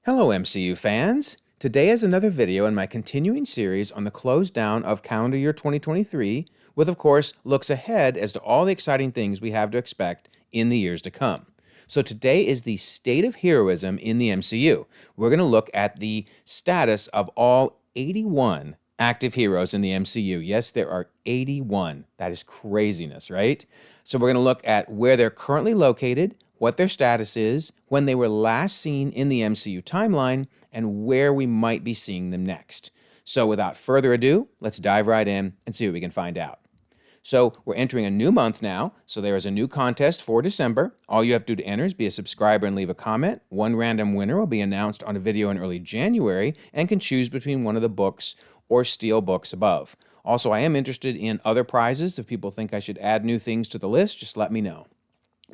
Hello MCU fans! Today is another video in my continuing series on the close down of calendar year 2023, with of course looks ahead as to all the exciting things we have to expect in the years to come. So today is the state of heroism in the MCU. We're going to look at the status of all 81 active heroes in the MCU. Yes, there are 81. That is craziness, right? So we're going to look at where they're currently located, what their status is, when they were last seen in the MCU timeline, and where we might be seeing them next. So without further ado, let's dive right in and see what we can find out. So we're entering a new month now, so there is a new contest for December. All you have to do to enter is be a subscriber and leave a comment. One random winner will be announced on a video in early January and can choose between one of the books or steel books above. Also, I am interested in other prizes. If people think I should add new things to the list, just let me know.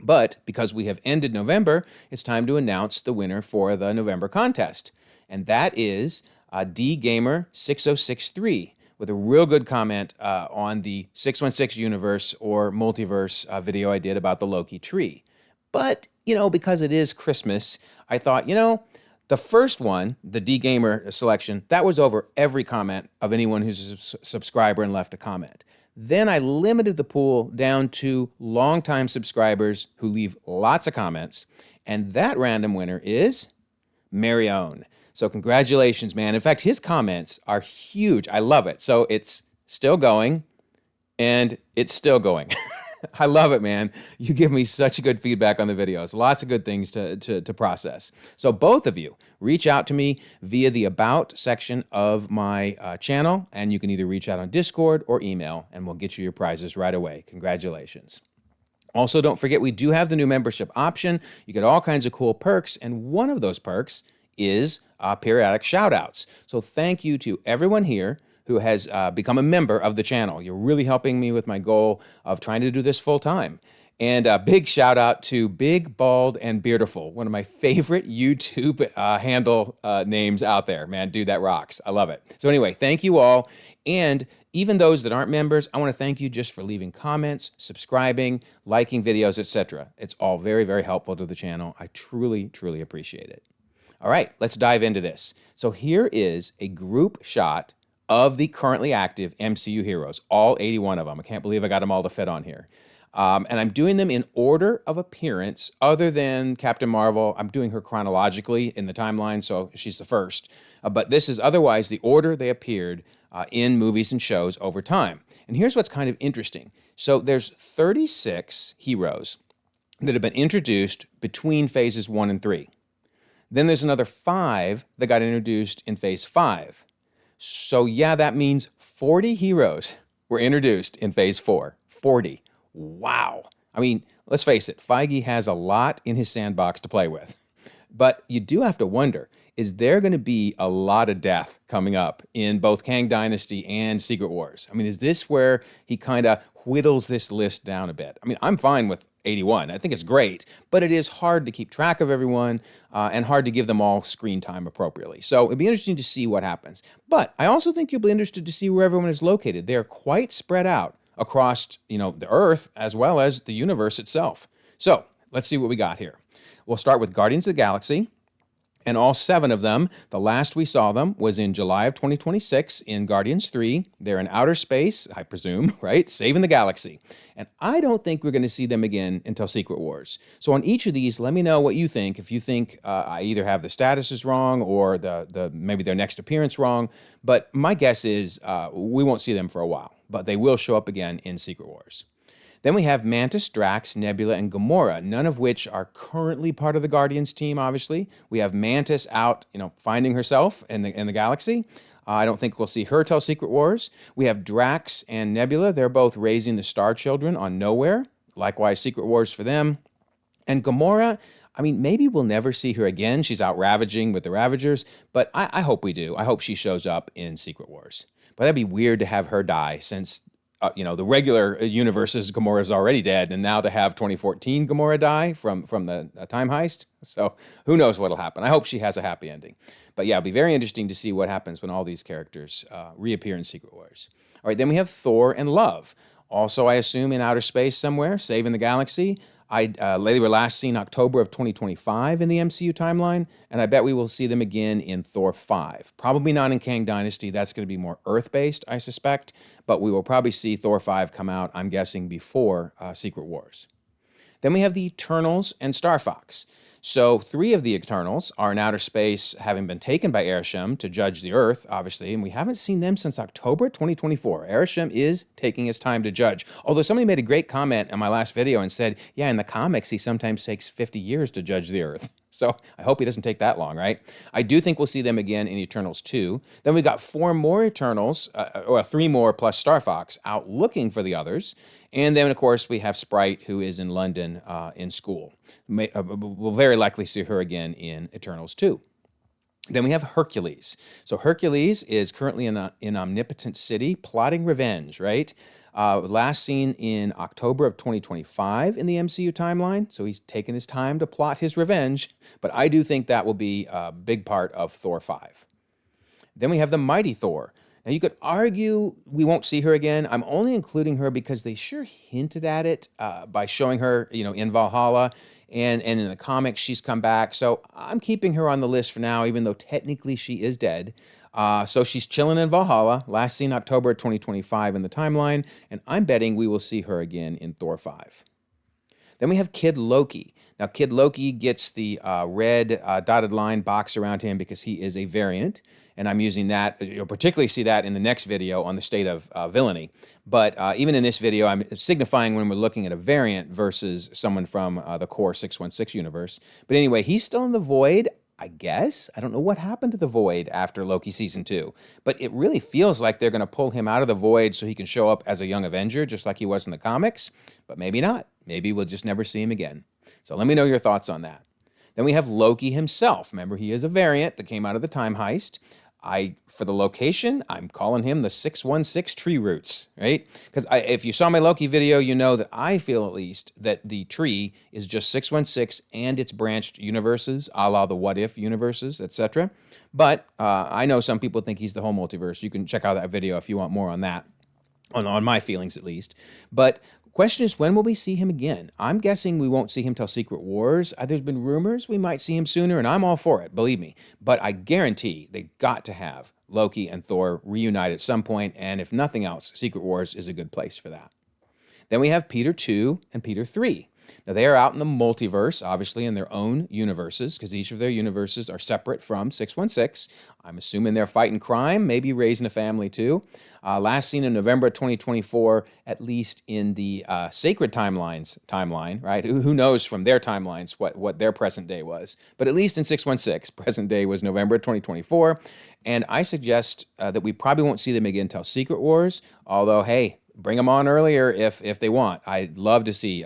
But because we have ended November, it's time to announce the winner for the November contest. And that is DGamer6063 with a real good comment on the 616 universe or multiverse video I did about the Loki tree. But, because it is Christmas, I thought, the first one, the DGamer selection, that was over every comment of anyone who's a subscriber and left a comment. Then I limited the pool down to longtime subscribers who leave lots of comments. And that random winner is Marion. So congratulations, man. In fact, his comments are huge. I love it. So it's still going, and it's still going. I love it, man. You give me such good feedback on the videos. Lots of good things to process. So both of you, reach out to me via the About section of my channel, and you can either reach out on Discord or email, and we'll get you your prizes right away. Congratulations. Also, don't forget, we do have the new membership option. You get all kinds of cool perks, and one of those perks is periodic shout-outs. So thank you to everyone here who has become a member of the channel. You're really helping me with my goal of trying to do this full time. And a big shout out to Big, Bald, and Beardiful, one of my favorite YouTube handle names out there. Man, dude, that rocks. I love it. So anyway, thank you all. And even those that aren't members, I want to thank you just for leaving comments, subscribing, liking videos, etc. It's all very, very helpful to the channel. I truly, truly appreciate it. All right, let's dive into this. So here is a group shot of the currently active MCU heroes, all 81 of them. I can't believe I got them all to fit on here. And I'm doing them in order of appearance other than Captain Marvel. I'm doing her chronologically in the timeline, so she's the first. But this is otherwise the order they appeared in movies and shows over time. And here's what's kind of interesting. So there's 36 heroes that have been introduced between phases 1 and 3. Then there's another 5 that got introduced in phase 5. So yeah, that means 40 heroes were introduced in phase 4. 40. Wow. I mean, let's face it, Feige has a lot in his sandbox to play with. But you do have to wonder, is there going to be a lot of death coming up in both Kang Dynasty and Secret Wars? I mean, is this where he kind of whittles this list down a bit? I mean, I'm fine with 81. I think it's great, but it is hard to keep track of everyone and hard to give them all screen time appropriately. So it'd be interesting to see what happens. But I also think you'll be interested to see where everyone is located. They're quite spread out across, the Earth as well as the universe itself. So let's see what we got here. We'll start with Guardians of the Galaxy. And all 7 of them, the last we saw them was in July of 2026 in Guardians 3. They're in outer space, I presume, right? Saving the galaxy. And I don't think we're going to see them again until Secret Wars. So on each of these, let me know what you think. If you think I either have the statuses wrong or maybe their next appearance wrong. But my guess is we won't see them for a while. But they will show up again in Secret Wars. Then we have Mantis, Drax, Nebula, and Gamora, none of which are currently part of the Guardians team, obviously. We have Mantis out, finding herself in the galaxy. I don't think we'll see her till Secret Wars. We have Drax and Nebula. They're both raising the Star Children on Nowhere. Likewise, Secret Wars for them. And Gamora, I mean, maybe we'll never see her again. She's out ravaging with the Ravagers, but I hope we do. I hope she shows up in Secret Wars. But that'd be weird to have her die since the regular universe's Gamora is already dead, and now to have 2014 Gamora die from the time heist. So who knows what'll happen. I hope she has a happy ending. But yeah, it'll be very interesting to see what happens when all these characters reappear in Secret Wars. All right, then we have Thor and Love. Also, I assume in outer space somewhere, saving the galaxy. They were last seen October of 2025 in the MCU timeline, and I bet we will see them again in Thor 5. Probably not in Kang Dynasty. That's going to be more Earth-based, I suspect, but we will probably see Thor 5 come out, I'm guessing, before Secret Wars. Then we have the Eternals and Starfox. So 3 of the Eternals are in outer space, having been taken by Arishem to judge the Earth, obviously, and we haven't seen them since October 2024. Arishem is taking his time to judge. Although somebody made a great comment on my last video and said, yeah, in the comics, he sometimes takes 50 years to judge the Earth. So I hope he doesn't take that long, right? I do think we'll see them again in Eternals 2. Then we got 4 more Eternals, or 3 more plus Star Fox, out looking for the others. And then, of course, we have Sprite, who is in London in school. We'll very likely see her again in Eternals 2. Then we have Hercules. So Hercules is currently in Omnipotent City, plotting revenge, right? Last seen in October of 2025 in the MCU timeline, so he's taken his time to plot his revenge, but I do think that will be a big part of Thor 5. Then we have the Mighty Thor. Now, you could argue we won't see her again. I'm only including her because they sure hinted at it by showing her, in Valhalla, and in the comics, she's come back. So I'm keeping her on the list for now, even though technically she is dead. So she's chilling in Valhalla, last seen October 2025 in the timeline, and I'm betting we will see her again in Thor 5. Then we have Kid Loki. Now, Kid Loki gets the red dotted line box around him because he is a variant, and I'm using that. You'll particularly see that in the next video on the state of villainy. But even in this video, I'm signifying when we're looking at a variant versus someone from the core 616 universe. But anyway, he's still in the void, I guess. I don't know what happened to the void after Loki Season 2, but it really feels like they're going to pull him out of the void so he can show up as a young Avenger, just like he was in the comics, but maybe not. Maybe we'll just never see him again. So let me know your thoughts on that. Then we have Loki himself. Remember, he is a variant that came out of the time heist. For the location, I'm calling him the 616 tree roots, right? Because if you saw my Loki video, you know that I feel at least that the tree is just 616 and its branched universes, a la the What If universes, etc. But I know some people think he's the whole multiverse. You can check out that video if you want more on that, on my feelings at least. But question is, when will we see him again? I'm guessing we won't see him till Secret Wars. There's been rumors we might see him sooner, and I'm all for it, believe me. But I guarantee they got to have Loki and Thor reunite at some point, and if nothing else, Secret Wars is a good place for that. Then we have Peter 2 and Peter 3. Now, they are out in the multiverse, obviously in their own universes, because each of their universes are separate from 616. I'm assuming they're fighting crime, maybe raising a family too. Last seen in November 2024, at least in the Sacred timeline, right? Who knows from their timelines what their present day was. But at least in 616, present day was November 2024. And I suggest that we probably won't see them again until Secret Wars, although, hey, bring them on earlier if they want. I'd love to see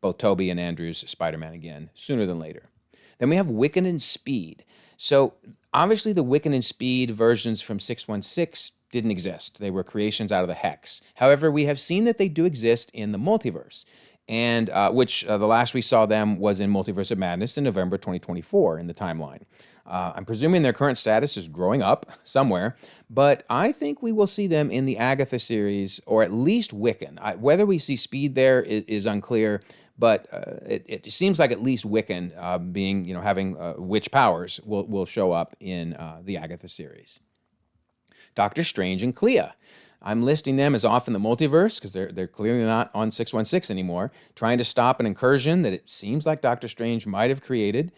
both Tobey and Andrew's Spider-Man again, sooner than later. Then we have Wiccan and Speed. So obviously the Wiccan and Speed versions from 616 didn't exist. They were creations out of the Hex. However, we have seen that they do exist in the multiverse, and the last we saw them was in Multiverse of Madness in November 2024 in the timeline. I'm presuming their current status is growing up somewhere, but I think we will see them in the Agatha series, or at least Wiccan. Whether we see Speed there is unclear, but it seems like at least Wiccan, having witch powers, will show up in the Agatha series. Doctor Strange and Clea. I'm listing them as off in the multiverse because they're clearly not on 616 anymore, trying to stop an incursion that it seems like Doctor Strange might have created.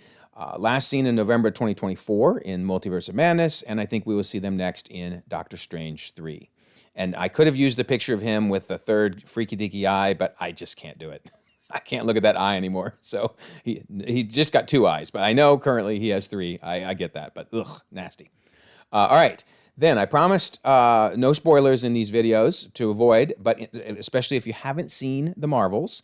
Last seen in November 2024 in Multiverse of Madness, and I think we will see them next in Doctor Strange 3. And I could have used the picture of him with the third freaky deaky eye, but I just can't do it. I can't look at that eye anymore. So he just got 2 eyes, but I know currently he has 3. I get that, but ugh, nasty. All right. Then I promised no spoilers in these videos to avoid, but especially if you haven't seen the Marvels.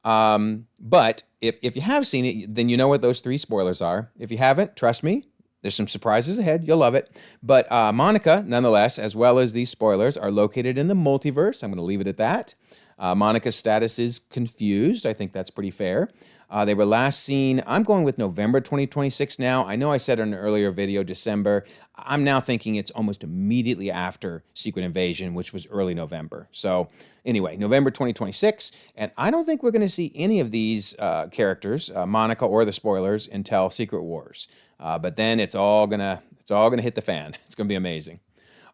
But if you have seen it, then you know what those 3 spoilers are. If you haven't, trust me, there's some surprises ahead. You'll love it. But Monica, nonetheless, as well as these spoilers, are located in the multiverse. I'm going to leave it at that. Monica's status is confused. I think that's pretty fair. They were last seen, I'm going with November 2026 now. I know I said in an earlier video, December. I'm now thinking it's almost immediately after Secret Invasion, which was early November. So anyway, November 2026. And I don't think we're going to see any of these characters, Monica or the spoilers, until Secret Wars. But then it's all gonna hit the fan. It's going to be amazing.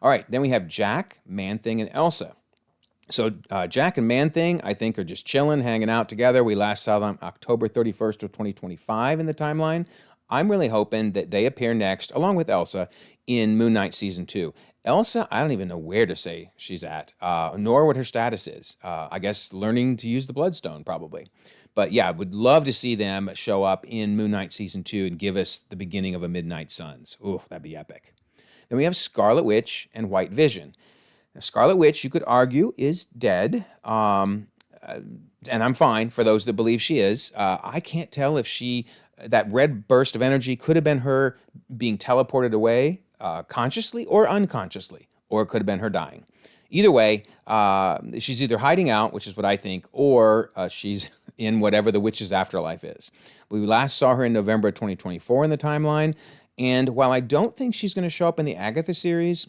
All right, then we have Jack, Man-Thing, and Elsa. So Jack and Man-Thing, I think, are just chilling, hanging out together. We last saw them October 31st of 2025 in the timeline. I'm really hoping that they appear next, along with Elsa, in Moon Knight Season 2. Elsa, I don't even know where to say she's at, nor what her status is. I guess learning to use the Bloodstone, probably. But yeah, I would love to see them show up in Moon Knight Season 2 and give us the beginning of a Midnight Suns. Ooh, that'd be epic. Then we have Scarlet Witch and White Vision. Now, Scarlet Witch, you could argue, is dead, and I'm fine for those that believe she is. I can't tell if that red burst of energy could have been her being teleported away consciously or unconsciously, or it could have been her dying. Either way, she's either hiding out, which is what I think, or she's in whatever the witch's afterlife is. We last saw her in November 2024 in the timeline, and while I don't think she's going to show up in the Agatha series,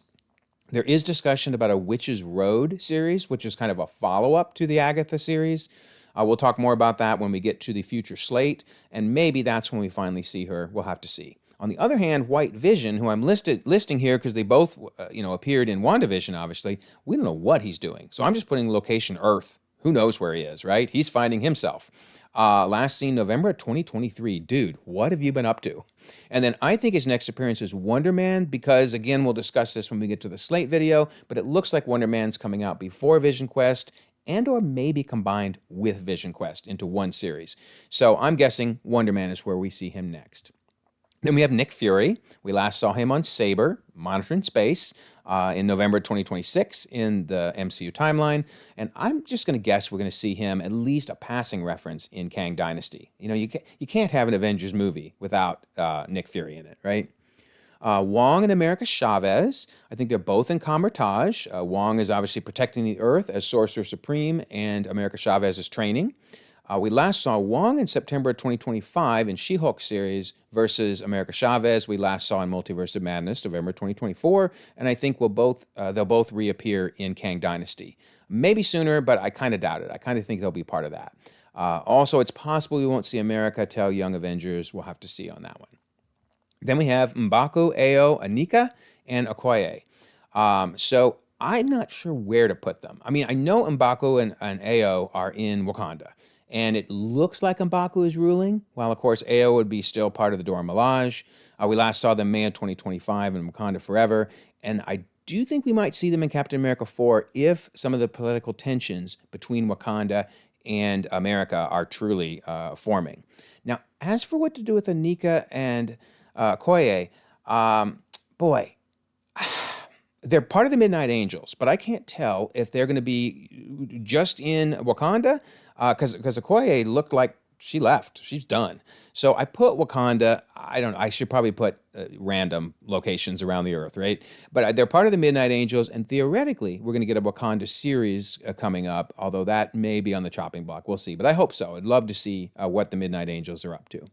there is discussion about a Witch's Road series, which is kind of a follow-up to the Agatha series. We'll talk more about that when we get to the future slate, and maybe that's when we finally see her. We'll have to see. On the other hand, White Vision, who I'm listing here because they both appeared in WandaVision, obviously, we don't know what he's doing. So I'm just putting location Earth. Who knows where he is, right? He's finding himself. Last seen November 2023. Dude, what have you been up to? And then I think his next appearance is Wonder Man because, again, we'll discuss this when we get to the Slate video, but it looks like Wonder Man's coming out before Vision Quest and or maybe combined with Vision Quest into one series. So I'm guessing Wonder Man is where we see him next. Then we have Nick Fury. We last saw him on Saber, Monitoring Space, in November 2026 in the MCU timeline. And I'm just going to guess we're going to see him at least a passing reference in Kang Dynasty. You can't have an Avengers movie without Nick Fury in it, right? Wong and America Chavez, I think they're both in Kamar-Taj. Wong is obviously protecting the Earth as Sorcerer Supreme, and America Chavez is training. We last saw Wong in September 2025 in She-Hulk series versus America Chavez. We last saw in Multiverse of Madness, November 2024, and I think they'll both reappear in Kang Dynasty. Maybe sooner, but I kind of doubt it. I kind of think they'll be part of that. Also, it's possible we won't see America till Young Avengers. We'll have to see on that one. Then we have M'Baku, Ayo, Aneka, and Okoye. So I'm not sure where to put them. I mean, I know M'Baku and Ayo are in Wakanda. And it looks like M'Baku is ruling, while, of course, Ayo would be still part of the Dora Milaje. We last saw them May of 2025 in Wakanda Forever. And I do think we might see them in Captain America 4 if some of the political tensions between Wakanda and America are truly forming. Now, as for what to do with Aneka and Okoye, boy, they're part of the Midnight Angels, but I can't tell if they're going to be just in Wakanda, because Okoye looked like she left. She's done. So I put Wakanda. I should probably put random locations around the Earth, right? But they're part of the Midnight Angels, and theoretically, we're going to get a Wakanda series coming up, although that may be on the chopping block. We'll see. But I hope so. I'd love to see what the Midnight Angels are up to.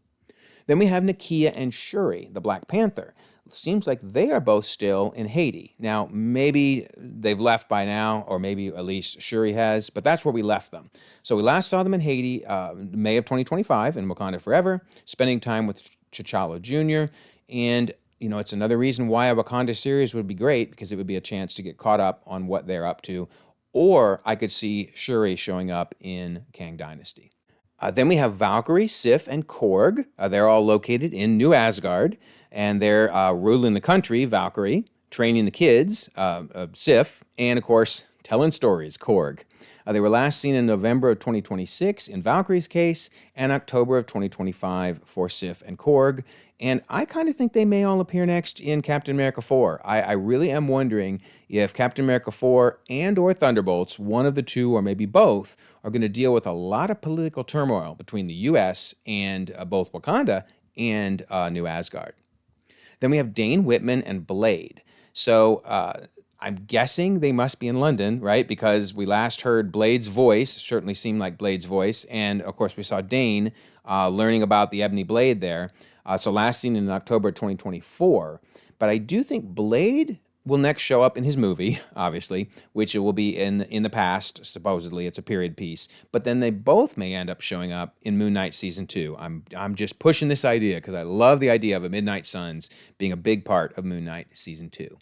Then we have Nakia and Shuri, the Black Panther. Seems like they are both still in Haiti. Now, maybe they've left by now, or maybe at least Shuri has, but that's where we left them. So we last saw them in Haiti, May of 2025 in Wakanda Forever, spending time with T'Challa Jr., and it's another reason why a Wakanda series would be great, because it would be a chance to get caught up on what they're up to, or I could see Shuri showing up in Kang Dynasty. Then we have Valkyrie, Sif, and Korg. They're all located in New Asgard, and they're ruling the country, Valkyrie, training the kids, Sif, and, of course, telling stories, Korg. They were last seen in November of 2026 in Valkyrie's case, and October of 2025 for Sif and Korg. And I kind of think they may all appear next in Captain America 4. I really am wondering if Captain America 4 and or Thunderbolts, one of the two or maybe both, are going to deal with a lot of political turmoil between the U.S. and both Wakanda and New Asgard. Then we have Dane, Whitman, and Blade. So I'm guessing they must be in London, right? Because we last heard Blade's voice, certainly seemed like Blade's voice. And, of course, we saw Dane learning about the Ebony Blade there. So last seen in October 2024. But I do think Blade will next show up in his movie, obviously, which it will be in the past. Supposedly, it's a period piece. But then they both may end up showing up in Moon Knight season 2. I'm just pushing this idea because I love the idea of a Midnight Suns being a big part of Moon Knight season 2.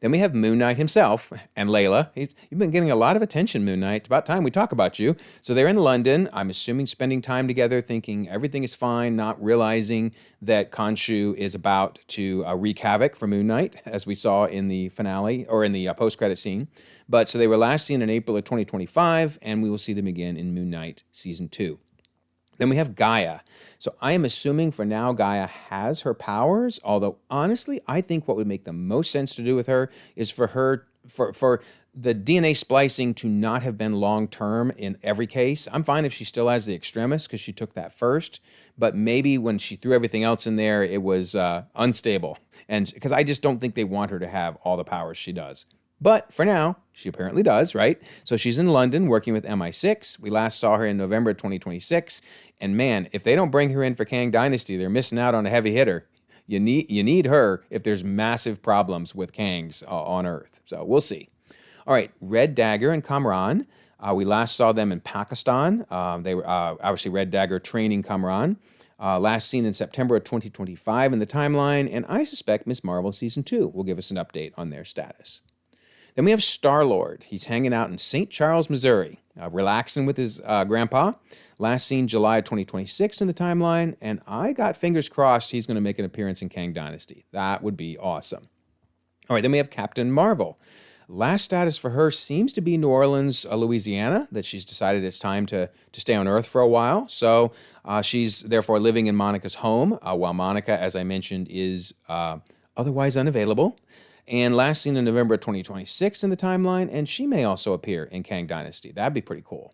Then we have Moon Knight himself and Layla. You've been getting a lot of attention, Moon Knight. It's about time we talk about you. So they're in London, I'm assuming spending time together, thinking everything is fine, not realizing that Khonshu is about to wreak havoc for Moon Knight, as we saw in the finale, or in the post-credit scene. But so they were last seen in April of 2025, and we will see them again in Moon Knight Season 2. Then we have Gaia. So I am assuming for now Gaia has her powers, although honestly, I think what would make the most sense to do with her is for the DNA splicing to not have been long-term in every case. I'm fine if she still has the extremis because she took that first, but maybe when she threw everything else in there, it was unstable. And because I just don't think they want her to have all the powers she does. But for now, she apparently does, right? So she's in London working with MI6. We last saw her in November 2026. And man, if they don't bring her in for Kang Dynasty, they're missing out on a heavy hitter. You need her if there's massive problems with Kangs on Earth. So we'll see. All right, Red Dagger and Kamran. We last saw them in Pakistan. They were obviously Red Dagger training Kamran. Last seen in September of 2025 in the timeline. And I suspect Ms. Marvel Season 2 will give us an update on their status. Then we have Star-Lord. He's hanging out in St. Charles, Missouri, relaxing with his grandpa. Last seen July 2026 in the timeline, and I got fingers crossed he's going to make an appearance in Kang Dynasty. That would be awesome. All right, then we have Captain Marvel. Last status for her seems to be New Orleans, Louisiana, that she's decided it's time to stay on Earth for a while. So she's therefore living in Monica's home, while Monica, as I mentioned, is otherwise unavailable. And last seen in November 2026 in the timeline, and she may also appear in Kang Dynasty. That'd be pretty cool.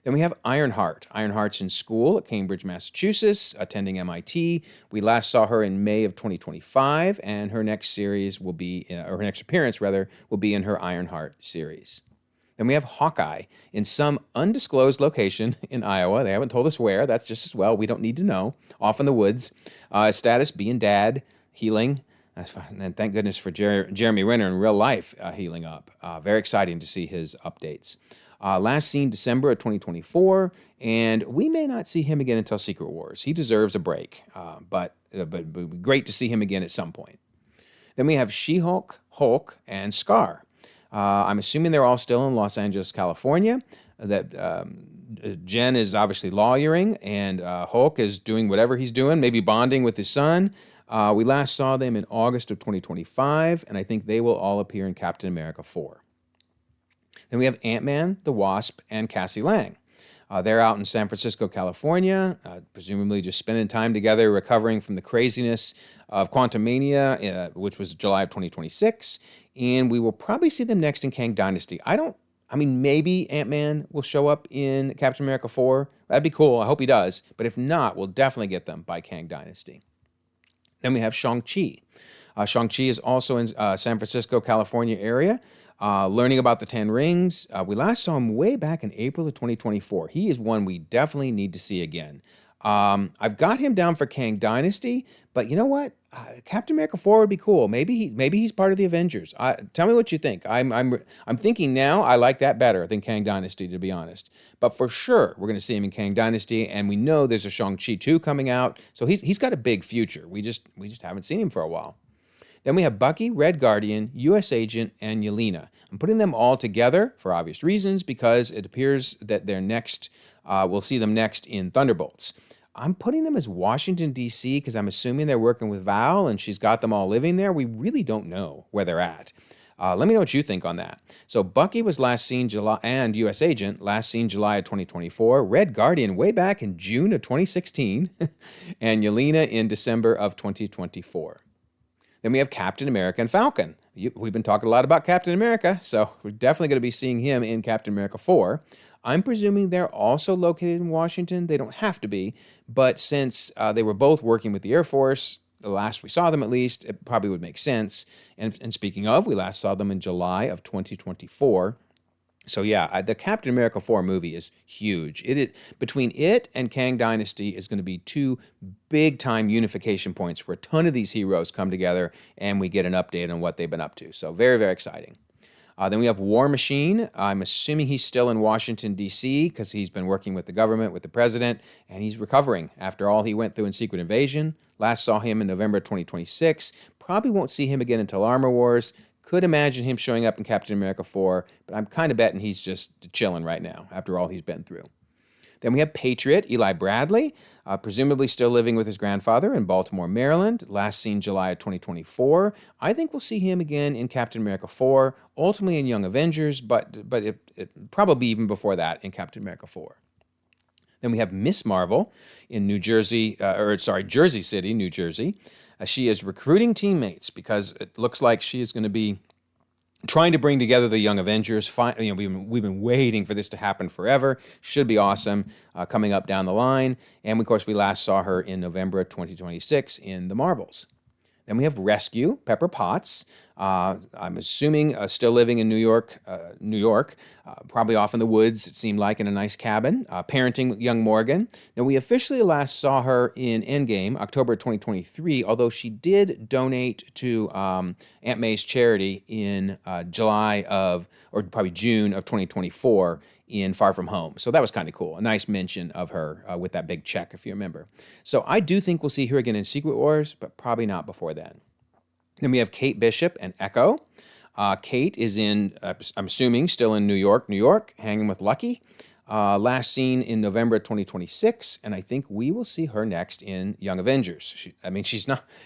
Then we have Ironheart. Ironheart's in school at Cambridge, Massachusetts, attending MIT. We last saw her in May of 2025, and her next series will be, or her next appearance rather, will be in her Ironheart series. Then we have Hawkeye in some undisclosed location in Iowa. They haven't told us where. That's just as well. We don't need to know. Off in the woods. Status being dad, healing. That's fine. And thank goodness for Jeremy Renner in real life healing up. Very exciting to see his updates. Last seen December of 2024, and we may not see him again until Secret Wars. He deserves a break, but it would be great to see him again at some point. Then we have She-Hulk, Hulk, and Scar. I'm assuming they're all still in Los Angeles, California. That Jen is obviously lawyering, and Hulk is doing whatever he's doing, maybe bonding with his son. We last saw them in August of 2025, and I think they will all appear in Captain America 4. Then we have Ant-Man, the Wasp, and Cassie Lang. They're out in San Francisco, California, presumably just spending time together, recovering from the craziness of Quantumania, which was July of 2026. And we will probably see them next in Kang Dynasty. Maybe Ant-Man will show up in Captain America 4. That'd be cool. I hope he does. But if not, we'll definitely get them by Kang Dynasty. Then we have Shang-Chi. Shang-Chi is also in San Francisco, California area, learning about the 10 Rings. We last saw him way back in April of 2024. He is one we definitely need to see again. I've got him down for Kang Dynasty, but you know what? Captain America 4 would be cool. Maybe he's part of the Avengers. Tell me what you think. I'm thinking now I like that better than Kang Dynasty, to be honest. But for sure, we're going to see him in Kang Dynasty, and we know there's a Shang-Chi 2 coming out, so he's got a big future. We just haven't seen him for a while. Then we have Bucky, Red Guardian, U.S. Agent, and Yelena. I'm putting them all together for obvious reasons because it appears that they're next. We'll see them next in Thunderbolts. I'm putting them as Washington, D.C. because I'm assuming they're working with Val and she's got them all living there. We really don't know where they're at. Let me know what you think on that. So Bucky was last seen July, and U.S. Agent last seen July of 2024. Red Guardian way back in June of 2016. And Yelena in December of 2024. Then we have Captain America and Falcon. We've been talking a lot about Captain America, so we're definitely going to be seeing him in Captain America 4. I'm presuming they're also located in Washington. They don't have to be, but since they were both working with the Air Force, the last we saw them at least, it probably would make sense. And speaking of, we last saw them in July of 2024. So yeah, the Captain America 4 movie is huge. Between it and Kang Dynasty is going to be two big time unification points where a ton of these heroes come together and we get an update on what they've been up to. So very, very exciting. Then we have War Machine. I'm assuming he's still in Washington, D.C., because he's been working with the government, with the president, and he's recovering after all he went through in Secret Invasion. Last saw him in November 2026. Probably won't see him again until Armor Wars. Could imagine him showing up in Captain America 4, but I'm kind of betting he's just chilling right now after all he's been through. Then we have Patriot, Eli Bradley, presumably still living with his grandfather in Baltimore, Maryland, last seen July of 2024. I think we'll see him again in Captain America 4, ultimately in Young Avengers, but probably even before that in Captain America 4. Then we have Miss Marvel in Jersey City, New Jersey. She is recruiting teammates because it looks like she is going to be trying to bring together the Young Avengers. We've been waiting for this to happen forever. Should be awesome coming up down the line. And of course, we last saw her in November of 2026 in The Marvels. Then we have Rescue, Pepper Potts. I'm assuming still living in New York, probably off in the woods, it seemed like, in a nice cabin, parenting young Morgan. Now, we officially last saw her in Endgame, October 2023, although she did donate to Aunt May's charity in June of 2024 in Far From Home. So that was kind of cool. A nice mention of her with that big check, if you remember. So I do think we'll see her again in Secret Wars, but probably not before then. Then we have Kate Bishop and Echo. Kate is I'm assuming, still in New York, hanging with Lucky. Last seen in November 2026, and I think we will see her next in Young Avengers.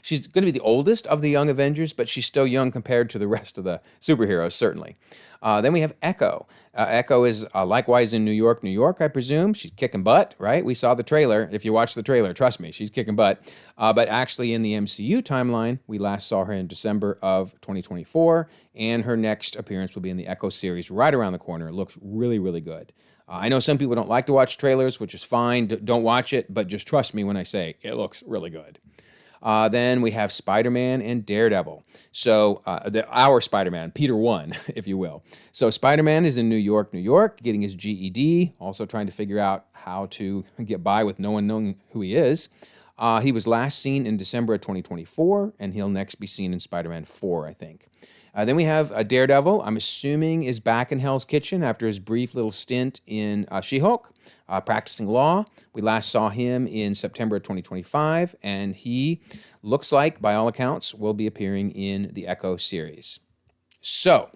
She's going to be the oldest of the Young Avengers, but she's still young compared to the rest of the superheroes, certainly. Then we have Echo. Echo is likewise in New York, I presume. She's kicking butt, right? We saw the trailer. If you watch the trailer, trust me, she's kicking butt. But actually in the MCU timeline, we last saw her in December of 2024, and her next appearance will be in the Echo series right around the corner. It looks really, really good. I know some people don't like to watch trailers, which is fine. Don't watch it, but just trust me when I say it looks really good. Then we have Spider-Man and Daredevil. So our Spider-Man, Peter 1, if you will. So Spider-Man is in New York, getting his GED, also trying to figure out how to get by with no one knowing who he is. He was last seen in December of 2024, and he'll next be seen in Spider-Man 4, I think. Then we have Daredevil, I'm assuming is back in Hell's Kitchen after his brief little stint in She-Hulk, practicing law. We last saw him in September of 2025, and he looks like, by all accounts, will be appearing in the Echo series. So,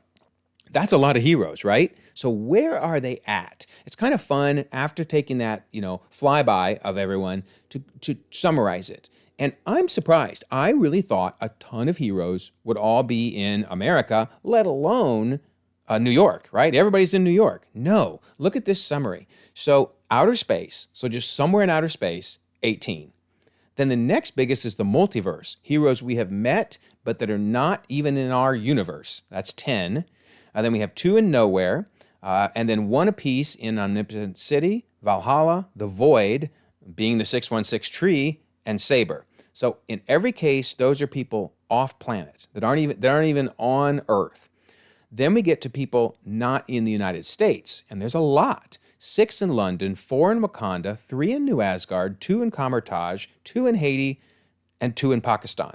that's a lot of heroes, right? So where are they at? It's kind of fun after taking that, flyby of everyone to summarize it. And I'm surprised. I really thought a ton of heroes would all be in America, let alone New York, right? Everybody's in New York. No, look at this summary. So outer space, so just somewhere in outer space, 18. Then the next biggest is the multiverse, heroes we have met, but that are not even in our universe. That's 10. Then we have 2 in Nowhere, and then 1 apiece in Omnipotent City, Valhalla, The Void, being the 616 tree, and Saber. So in every case, those are people off planet that aren't even on Earth. Then we get to people not in the United States, and there's a lot. 6 in London, 4 in Wakanda, 3 in New Asgard, 2 in Kamartaj, 2 in Haiti, and 2 in Pakistan.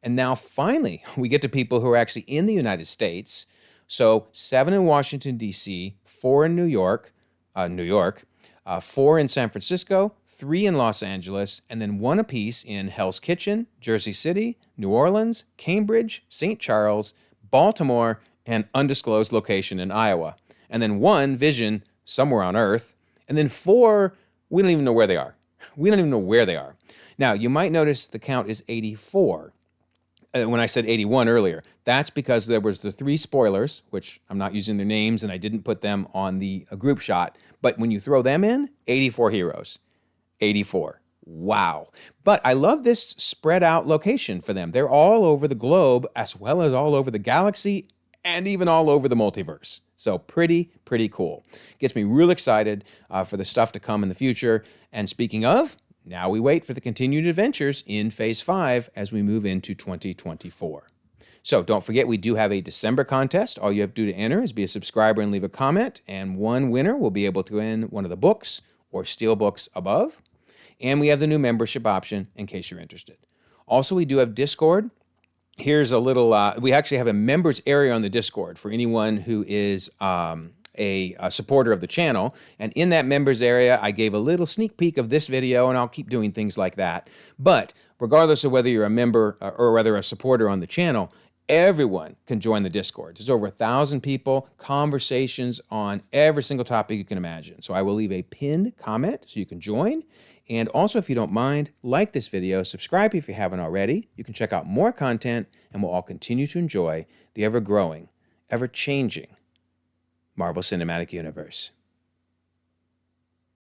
And now finally, we get to people who are actually in the United States. So 7 in Washington, D.C., 4 in New York, 4 in San Francisco, 3 in Los Angeles, and then 1 apiece in Hell's Kitchen, Jersey City, New Orleans, Cambridge, St. Charles, Baltimore, and undisclosed location in Iowa. And then 1 Vision somewhere on Earth. And then 4, we don't even know where they are. Now, you might notice the count is 84. When I said 81 earlier, that's because there was the 3 spoilers, which I'm not using their names and I didn't put them on the group shot. But when you throw them in, 84 heroes. 84. Wow. But I love this spread out location for them. They're all over the globe as well as all over the galaxy and even all over the multiverse. So pretty cool. Gets me real excited for the stuff to come in the future. And speaking of, now we wait for the continued adventures in Phase 5 as we move into 2024. So don't forget, we do have a December contest. All you have to do to enter is be a subscriber and leave a comment, and one winner will be able to win one of the books or steel books above. And we have the new membership option in case you're interested. Also, we do have Discord. Here's a little, we actually have a members area on the Discord for anyone who is a supporter of the channel. And in that members area, I gave a little sneak peek of this video, and I'll keep doing things like that. But regardless of whether you're a member or whether a supporter on the channel, everyone can join the Discord. There's over 1,000 people, conversations on every single topic you can imagine. So I will leave a pinned comment so you can join. And also, if you don't mind, like this video, subscribe if you haven't already. You can check out more content, and we'll all continue to enjoy the ever-growing, ever-changing Marvel Cinematic Universe.